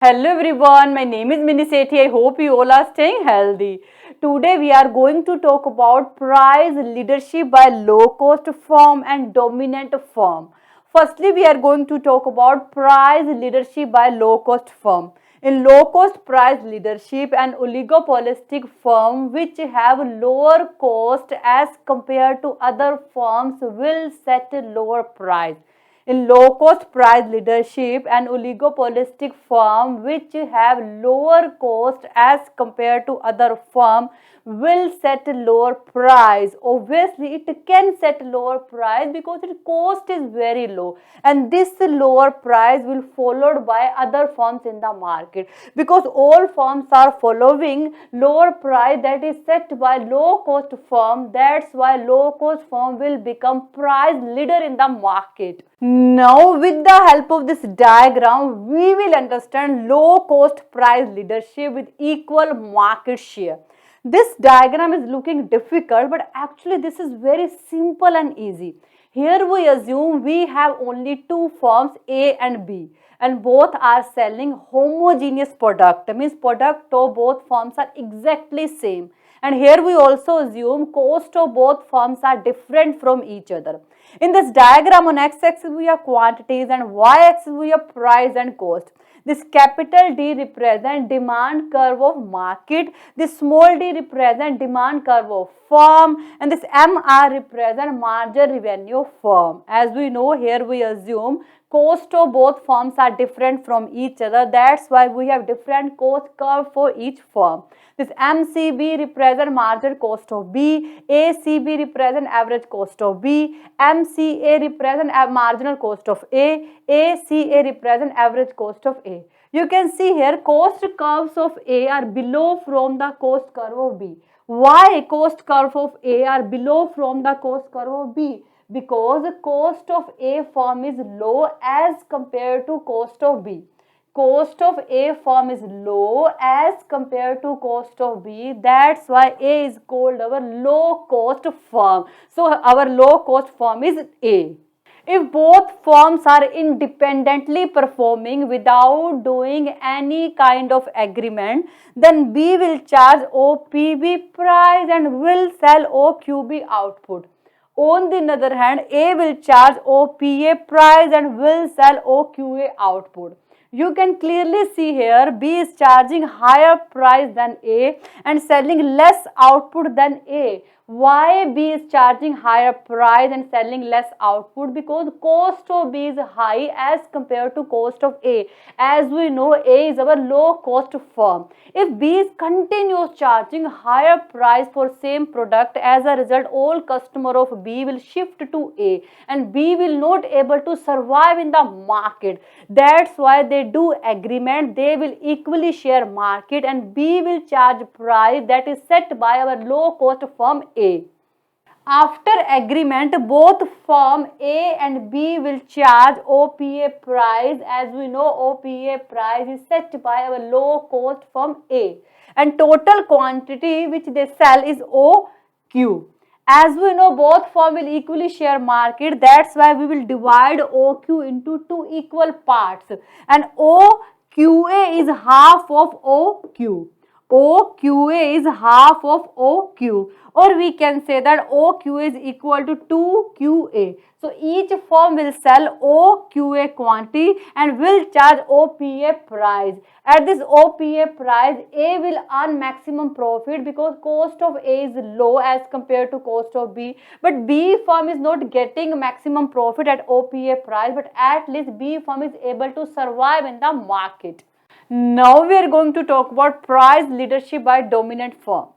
Hello everyone, my name is Mini Sethi. I hope you all are staying healthy. Today we are going to talk about price leadership by low cost firm and dominant firm. Firstly, we are going to talk about price leadership by low cost firm. In low cost price leadership, an oligopolistic firm which have lower cost as compared to other firms will set a lower price. In low cost price leadership, an oligopolistic firm which have lower cost as compared to other firm will set a lower price. Obviously, it can set lower price because its cost is very low, and this lower price will followed by other firms in the market because all firms are following lower price that is set by low cost firm. That's why low cost firm will become price leader in the market. Now, with the help of this diagram, we will understand low cost price leadership with equal market share. This diagram is looking difficult, but actually this is very simple and easy. Here we assume we have only two firms A and B, and both are selling homogeneous product. Means product of both firms are exactly same. And here we also assume cost of both firms are different from each other. In this diagram, on x-axis we have quantities and y-axis we have price and cost. This capital D represent demand curve of market, this small d represent demand curve of firm, and this MR represent margin revenue of firm. As we know, here we assume cost of both firms are different from each other. That's why we have different cost curve for each firm. This MCB represent marginal cost of B, ACB represent average cost of B, MCA represent marginal cost of A, ACA represent average cost of A. You can see here cost curves of A are below from the cost curve of B. Why cost curve of A are below from the cost curve of B? Because the cost of A firm is low as compared to cost of B. Cost of A firm is low as compared to cost of B. That's why A is called our low cost firm. So our low cost firm is A. If both firms are independently performing without doing any kind of agreement, then B will charge OPB price and will sell OQB output. On the other hand, A will charge OPA price and will sell OQA output. You can clearly see here B is charging higher price than A and selling less output than A. Why B is charging higher price and selling less output? Because cost of B is high as compared to cost of A. As we know, A is our low cost firm. If B is continuous charging higher price for same product, as a result all customer of B will shift to A and B will not able to survive in the market. That's why they do agreement. They will equally share market and B will charge price that is set by our low cost firm A. After agreement, both firm A and B will charge OPA price. As we know, OPA price is set by our low cost firm A and total quantity which they sell is OQ. As we know, both firm will equally share market. That's why we will divide OQ into two equal parts, and OQA is half of OQ. OQA is half of OQ, or we can say that OQ is equal to 2QA. So each firm will sell OQA quantity and will charge OPA price. At this OPA price, A will earn maximum profit because cost of A is low as compared to cost of B. But B firm is not getting maximum profit at OPA price, but at least B firm is able to survive in the market. Now we are going to talk about price leadership by dominant firm.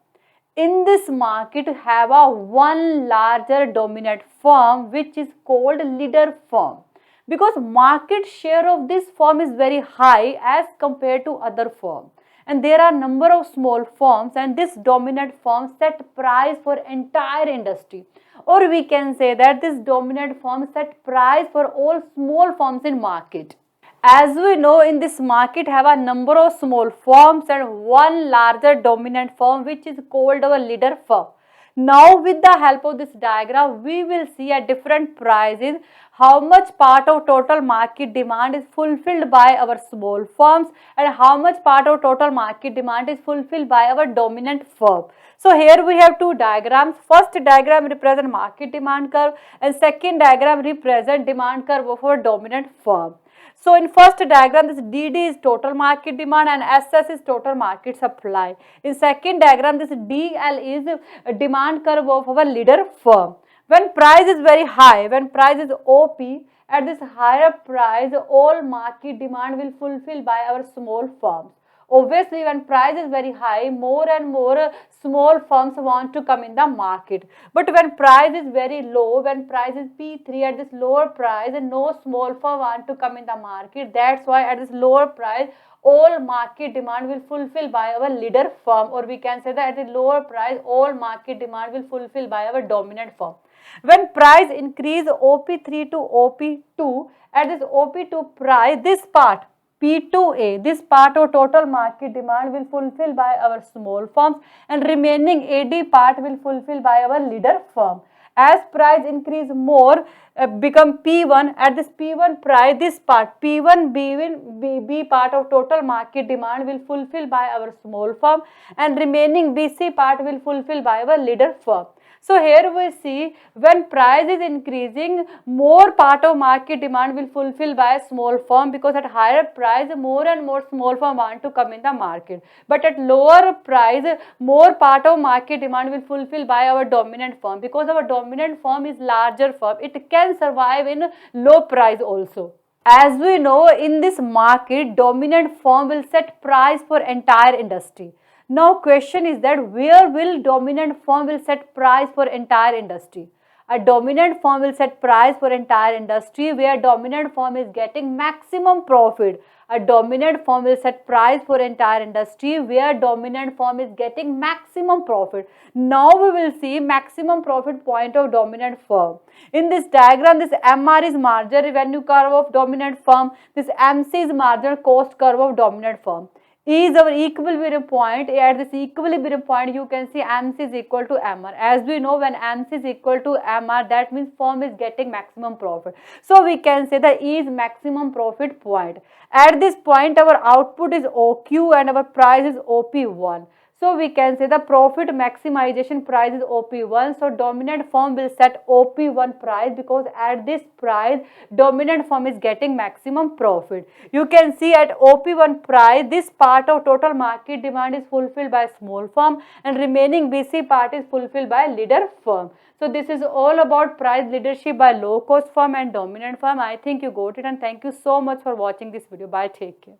In this market, have a one larger dominant firm which is called leader firm, because market share of this firm is very high as compared to other firm, and there are number of small firms, and this dominant firm set price for entire industry, or we can say that this dominant firm set price for all small firms in market. As we know, in this market have a number of small firms and one larger dominant firm which is called our leader firm. Now with the help of this diagram, we will see at different prices how much part of total market demand is fulfilled by our small firms and how much part of total market demand is fulfilled by our dominant firm. So here we have two diagrams. First diagram represent market demand curve and second diagram represent demand curve of our dominant firm. So in first diagram, this DD is total market demand and SS is total market supply. In second diagram, this DL is demand curve of our leader firm. When price is very high, when price is OP, at this higher price, all market demand will fulfill by our small firms. Obviously, when price is very high, more and more small firms want to come in the market. But when price is very low, when price is P3 at this lower price, no small firm want to come in the market. That's why at this lower price, all market demand will fulfill by our leader firm, or we can say that at the lower price, all market demand will fulfill by our dominant firm. When price increase OP3 to OP2, at this OP2 price, this part P2A, this part of total market demand will fulfill by our small firms and remaining AD part will fulfill by our leader firm. As price increase more, become P1, at this P1 price, this part P1 B part of total market demand will fulfill by our small firm and remaining BC part will fulfill by our leader firm. So here we see when price is increasing, more part of market demand will fulfill by a small firm because at higher price, more and more small firm want to come in the market. But at lower price, more part of market demand will fulfill by our dominant firm because our dominant firm is larger firm. It can survive in low price also. As we know, in this market, dominant firm will set price for entire industry. Now question is that where will dominant firm will set price for entire industry? A dominant firm will set price for entire industry where dominant firm is getting maximum profit. A dominant firm will set price for entire industry where dominant firm is getting maximum profit. Now we will see maximum profit point of dominant firm. In this diagram, this MR is marginal revenue curve of dominant firm. This MC is marginal cost curve of dominant firm. E is our equilibrium point. At this equilibrium point, you can see MC is equal to MR. As we know, when MC is equal to MR, that means firm is getting maximum profit. So we can say that E is maximum profit point. At this point, our output is OQ and our price is OP1. So we can say the profit maximization price is OP1. So dominant firm will set OP1 price because at this price, dominant firm is getting maximum profit. You can see at OP1 price, this part of total market demand is fulfilled by small firm and remaining BC part is fulfilled by leader firm. So this is all about price leadership by low cost firm and dominant firm. I think you got it, and thank you so much for watching this video. Bye, take care.